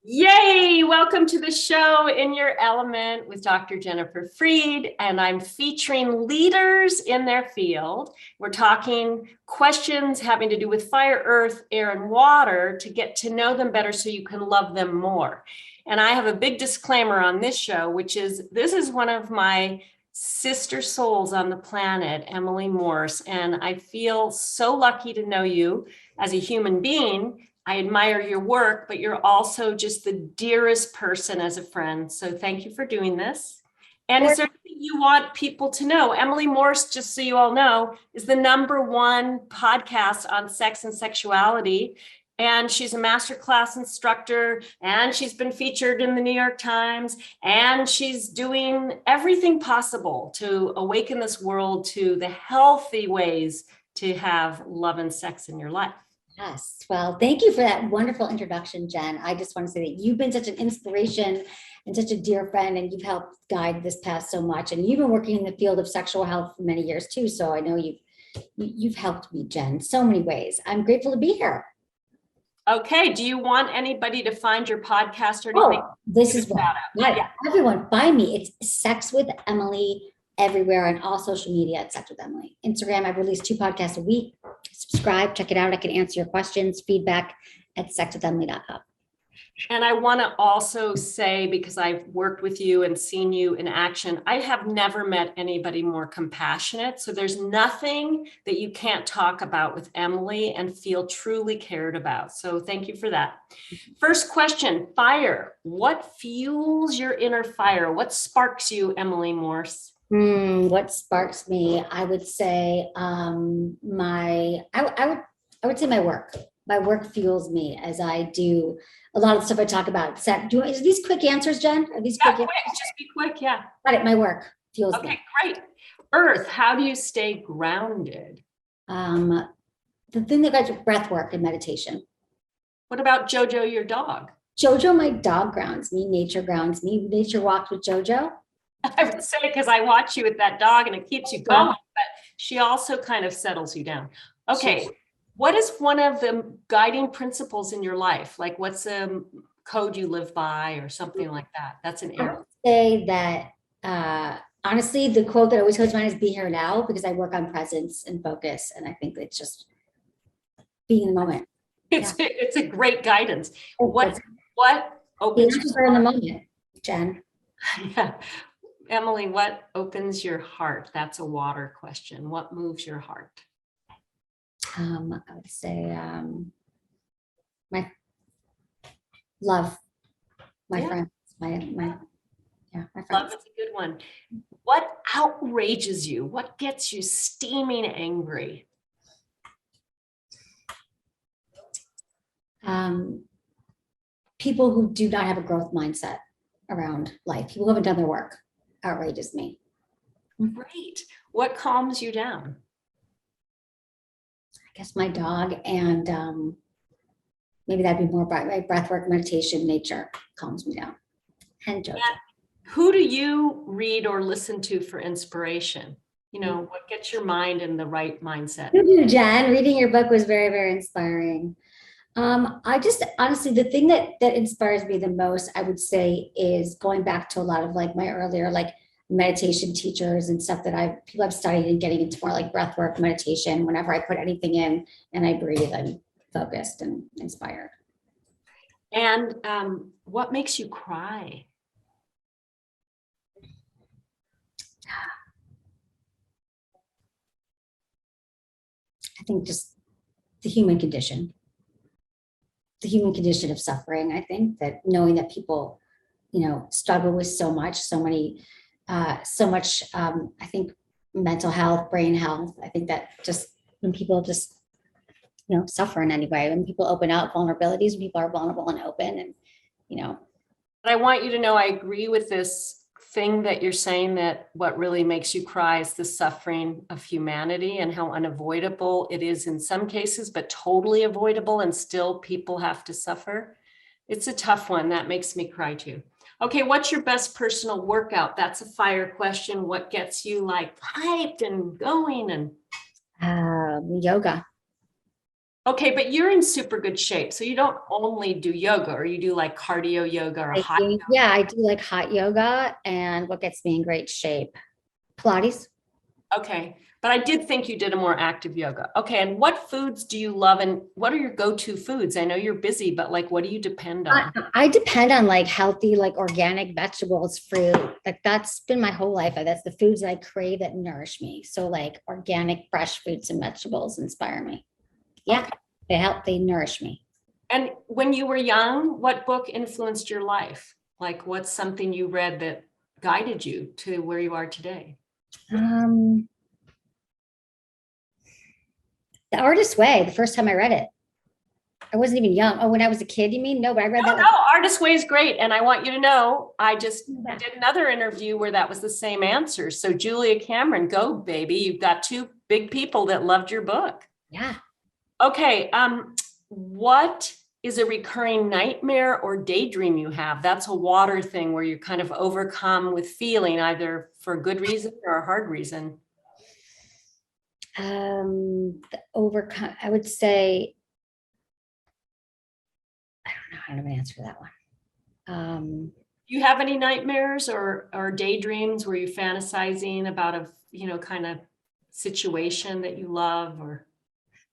Yay! Welcome to the show In Your Element with Dr. Jennifer Freed, and I'm featuring leaders in their field. We're talking questions having to do with fire, earth, air, and water to get to know them better so you can love them more. And I have a big disclaimer on this show, which is this is one of my sister souls on the planet, Emily Morse, and I feel so lucky to know you as a human being. I admire your work, but you're also just the dearest person as a friend. So thank you for doing this. And is there anything you want people to know? Emily Morse, just so you all know, is the #1 podcast on sex and sexuality. And she's a masterclass instructor, and she's been featured in the New York Times, and she's doing everything possible to awaken this world to the healthy ways to have love and sex in your life. Yes. Well, thank you for that wonderful introduction, Jen. I just want to say that you've been such an inspiration and such a dear friend, and you've helped guide this path so much. And you've been working in the field of sexual health for many years too. So I know you've helped me, Jen, so many ways. I'm grateful to be here. Okay. Do you want anybody to find your podcast or anything? This is what everyone find me. It's Sex with Emily everywhere on all social media at Sex with Emily. Instagram, I release 2 podcasts a week. Subscribe, check it out. I can answer your questions, feedback at sexwithemily.com. And I want to also say, because I've worked with you and seen you in action, I have never met anybody more compassionate. So there's nothing that you can't talk about with Emily and feel truly cared about. So thank you for that. First question, fire. What fuels your inner fire? What sparks you, Emily Morse? What sparks me? I would say I would say my work. My work fuels me as I do a lot of the stuff I talk about. Is these quick answers, Jen? Are these quick? Quick, just be quick. Yeah. Got it. My work fuels me. Okay, great. Earth, how do you stay grounded? The thing that got breath work and meditation. What about Jojo, your dog? Jojo, my dog, grounds me. Nature grounds me. Nature walks with Jojo. I would say, because I watch you with that dog and it keeps you going, but she also kind of settles you down. Okay. What is one of the guiding principles in your life? Like what's a code you live by or something like that? That's an area. I would say that, honestly, the quote that always comes to mind is be here now, because I work on presence and focus. And I think it's just being in the moment. It's a great guidance. What opens your in the moment, Jen? Yeah. Emily, what opens your heart? That's a water question. What moves your heart? I would say my love, my friends, my friends. Love is a good one. What outrages you? What gets you steaming angry? People who do not have a growth mindset around life. People who haven't done their work outrages me. Great. What calms you down? I guess my dog, and maybe that'd be more my breath work, meditation, nature calms me down. And Jojo. Who do you read or listen to for inspiration? You know, what gets your mind in the right mindset? You, Jen. Reading your book was very, very inspiring. I just honestly, the thing that inspires me the most, I would say, is going back to a lot of like my earlier like meditation teachers and stuff that people I've studied, and getting into more like breath work, meditation. Whenever I put anything in and I breathe, I'm focused and inspired. And what makes you cry? I think just the human condition. The human condition of suffering. I think that knowing that people, struggle with so much, I think mental health, brain health. I think that just when people just, suffer in any way, when people open up vulnerabilities, when people are vulnerable and open, and, But I want you to know, I agree with this thing that you're saying, that what really makes you cry is the suffering of humanity and how unavoidable it is in some cases, but totally avoidable, and still people have to suffer. It's a tough one. That makes me cry too. Okay, what's your best personal workout? That's a fire question. What gets you like hyped and going? And yoga. Okay, but you're in super good shape. So you don't only do yoga, or you do like cardio yoga or hot. Yeah, I do like hot yoga, and what gets me in great shape? Pilates. Okay, but I did think you did a more active yoga. Okay, and what foods do you love, and what are your go-to foods? I know you're busy, but like, what do you depend on? I depend on like healthy, like organic vegetables, fruit. Like that's been my whole life. That's the foods that I crave that nourish me. So like organic, fresh fruits and vegetables inspire me. Yeah, Okay. they help, they nourish me. And when you were young, what book influenced your life? Like, what's something you read that guided you to where you are today? Um, The Artist's Way, the first time I read it. I wasn't even young. Oh, when I was a kid, you mean? No, but I read that No, like Artist Way is great. And I want you to know, I just did another interview where that was the same answer. So Julia Cameron, go baby. You've got two big people that loved your book. yeah. Okay. What is a recurring nightmare or daydream you have? That's a water thing where you're kind of overcome with feeling, either for a good reason or a hard reason. The overcome, I would say, I don't know how to answer that one. Do you have any nightmares or daydreams where you're fantasizing about a, kind of situation that you love? Or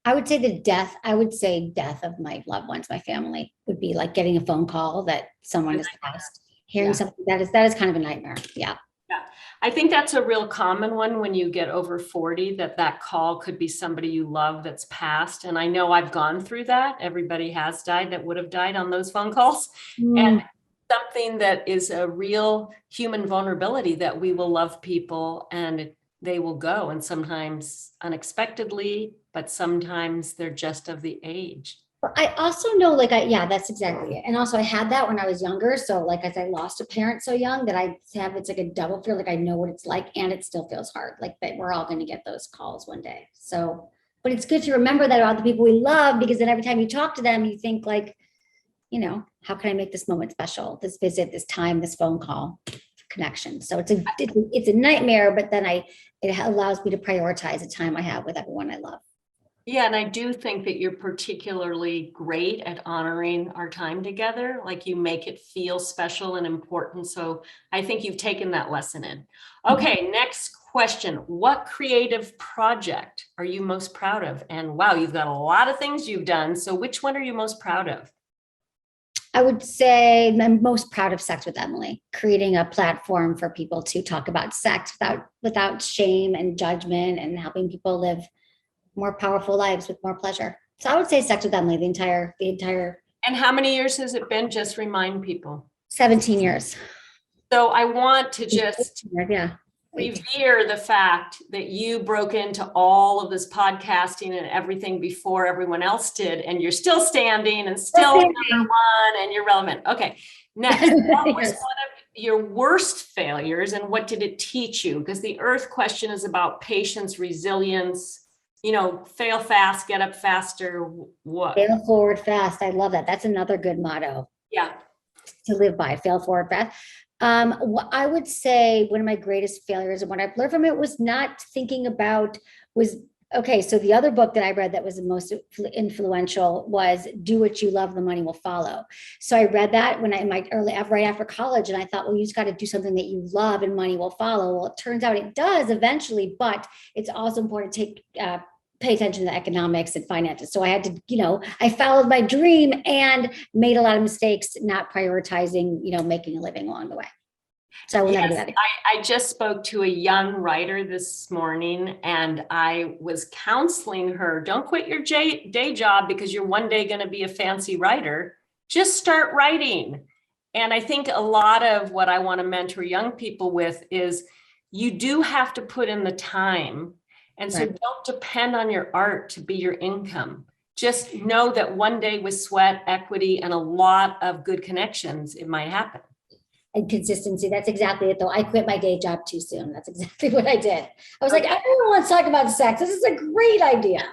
I would say death of my loved ones, my family would be like getting a phone call that someone has passed, hearing Yeah. something that is kind of a nightmare. Yeah. Yeah, I think that's a real common one when you get over 40, that call could be somebody you love that's passed. And I know I've gone through that. Everybody has died that would have died on those phone calls. And something that is a real human vulnerability, that we will love people and they will go, and sometimes unexpectedly, but sometimes they're just of the age. But I also know, yeah, that's exactly it. And also, I had that when I was younger. So, like, as I lost a parent so young that it's like a double fear. Like, I know what it's like, and it still feels hard. Like, that we're all going to get those calls one day. So, but it's good to remember that about the people we love, because then every time you talk to them, you think, like, how can I make this moment special? This visit, this time, this phone call connection. So it's a nightmare, but then it allows me to prioritize the time I have with everyone I love. Yeah, and I do think that you're particularly great at honoring our time together. Like, you make it feel special and important. So I think you've taken that lesson in. Okay, next question. What creative project are you most proud of? And wow, you've got a lot of things you've done. So which one are you most proud of? I would say I'm most proud of Sex with Emily, creating a platform for people to talk about sex without shame and judgment, and helping people live more powerful lives with more pleasure. So I would say Sex with Emily, the entire And how many years has it been? Just remind people. 17 years. So I want to just Yeah. revere the fact that you broke into all of this podcasting and everything before everyone else did, and you're still standing and still number one, and you're relevant. Okay, next, what was Yes. one of your worst failures, and what did it teach you? Because the Earth question is about patience, resilience, fail fast, get up faster. What? Fail forward fast. I love that. That's another good motto Yeah. to live by. Fail forward fast. What I would say one of my greatest failures, and what I've learned from it, was not thinking about was okay. So the other book that I read that was the most influential was "Do What You Love, the Money Will Follow." So I read that when right after college, and I thought, well, you just got to do something that you love, and money will follow. Well, it turns out it does eventually, but it's also important to pay attention to economics and finances. So I had to, I followed my dream and made a lot of mistakes, not prioritizing, making a living along the way. So I will never do that again. I just spoke to a young writer this morning, and I was counseling her. Don't quit your day job because you're one day going to be a fancy writer. Just start writing. And I think a lot of what I want to mentor young people with is you do have to put in the time. And so don't depend on your art to be your income. Just know that one day with sweat, equity, and a lot of good connections, it might happen. And consistency. That's exactly it, though. I quit my day job too soon. That's exactly what I did. I was like, I don't want to talk about sex. This is a great idea.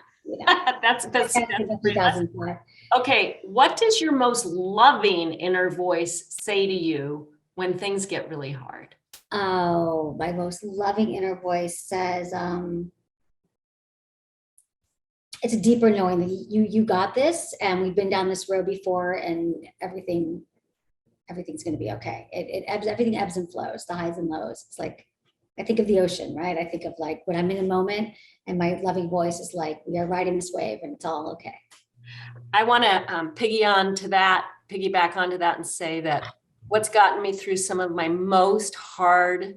That's 2005. Okay, what does your most loving inner voice say to you when things get really hard? Oh, my most loving inner voice says, it's a deeper knowing that you got this, and we've been down this road before, and everything's going to be okay. Everything ebbs and flows, the highs and lows. It's like, I think of the ocean, right? I think of like when I'm in a moment and my loving voice is like, we are riding this wave and it's all okay. I want to piggyback onto that and say that what's gotten me through some of my most hard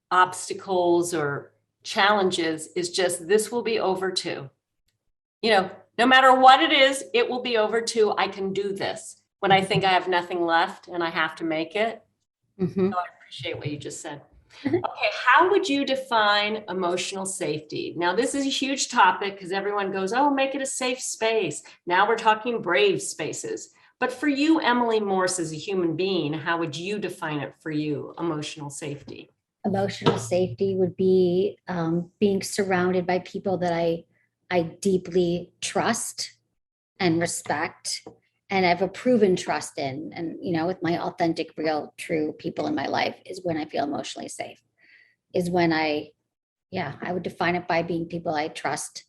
obstacles or challenges is just, this will be over too. No matter what it is, it will be over too. I can do this when I think I have nothing left and I have to make it. Mm-hmm. So I appreciate what you just said. Okay, how would you define emotional safety? Now, this is a huge topic because everyone goes, oh, make it a safe space. Now we're talking brave spaces. But for you, Emily Morse, as a human being, how would you define it for you, emotional safety? Emotional safety would be being surrounded by people that I deeply trust and respect, and I have a proven trust in. And, with my authentic, real, true people in my life is when I feel emotionally safe, is when I would define it by being people I trust.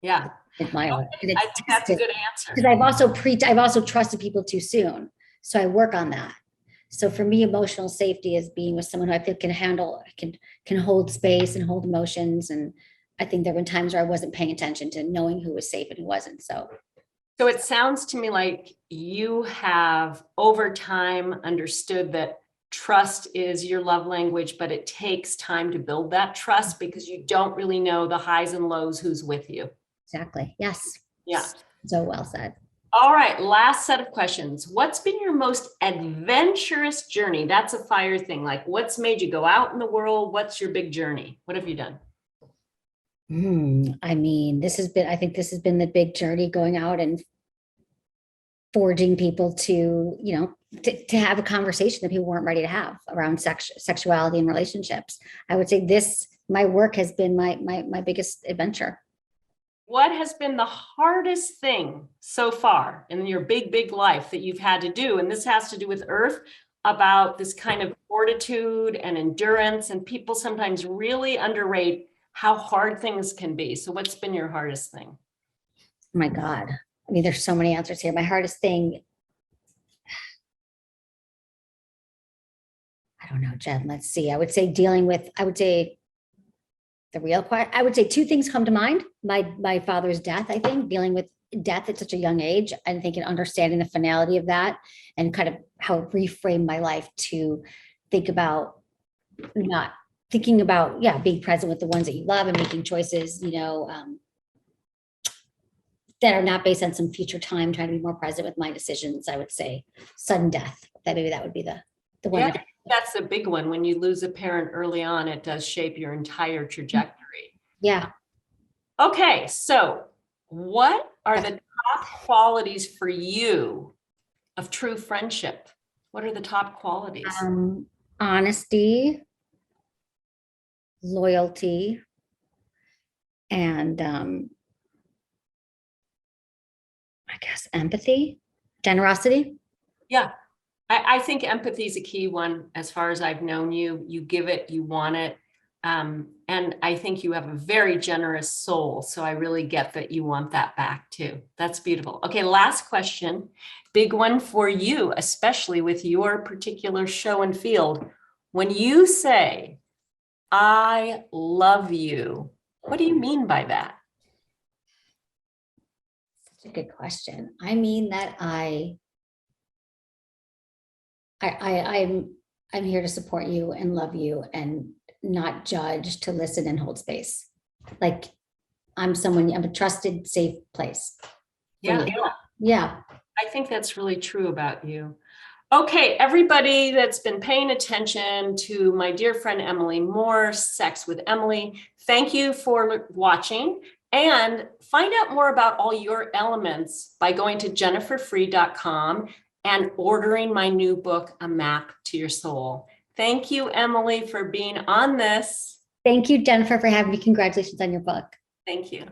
Yeah. Admire. I think that's a good answer. Because I've also trusted people too soon. So I work on that. So for me, emotional safety is being with someone who I feel can hold space and hold emotions. And I think there were times where I wasn't paying attention to knowing who was safe and who wasn't. So it sounds to me like you have over time understood that trust is your love language, but it takes time to build that trust because you don't really know the highs and lows, who's with you. Exactly. Yes. Yeah. So well said. All right. Last set of questions. What's been your most adventurous journey? That's a fire thing. Like, what's made you go out in the world? What's your big journey? What have you done? I mean, I think this has been the big journey, going out and forging people to, to have a conversation that people weren't ready to have around sexuality and relationships. I would say my work has been my biggest adventure. What has been the hardest thing so far in your big life that you've had to do? And this has to do with Earth, about this kind of fortitude and endurance. And people sometimes really underrate how hard things can be. So what's been your hardest thing? Oh my God. I mean, there's so many answers here. My hardest thing, I don't know, Jen, let's see. I would say the real part, I would say two things come to mind. My father's death, I think, dealing with death at such a young age, and thinking, understanding the finality of that, and kind of how it reframed my life to think about not thinking about, being present with the ones that you love and making choices, that are not based on some future time, trying to be more present with my decisions. I would say sudden death. Maybe that would be the one. Yeah, that's a big one. When you lose a parent early on, it does shape your entire trajectory. Yeah. Okay, so what are the top qualities for you of true friendship? What are the top qualities? Honesty, loyalty, and I guess empathy, generosity. Yeah, I think empathy is a key one. As far as I've known you, you give it, you want it. And I think you have a very generous soul. So I really get that you want that back too. That's beautiful. Okay, last question. Big one for you, especially with your particular show and field. When you say, I love you, what do you mean by that? Such a good question. I mean that I'm here to support you and love you and not judge, to listen and hold space. Like I'm a trusted, safe place. Yeah. Yeah. I think that's really true about you. Okay, everybody that's been paying attention to my dear friend Emily Morse, Sex with Emily, thank you for watching, and find out more about all your elements by going to jenniferfree.com and ordering my new book, A Map to Your Soul. Thank you, Emily, for being on this. Thank you, Jennifer, for having me. Congratulations on your book. Thank you.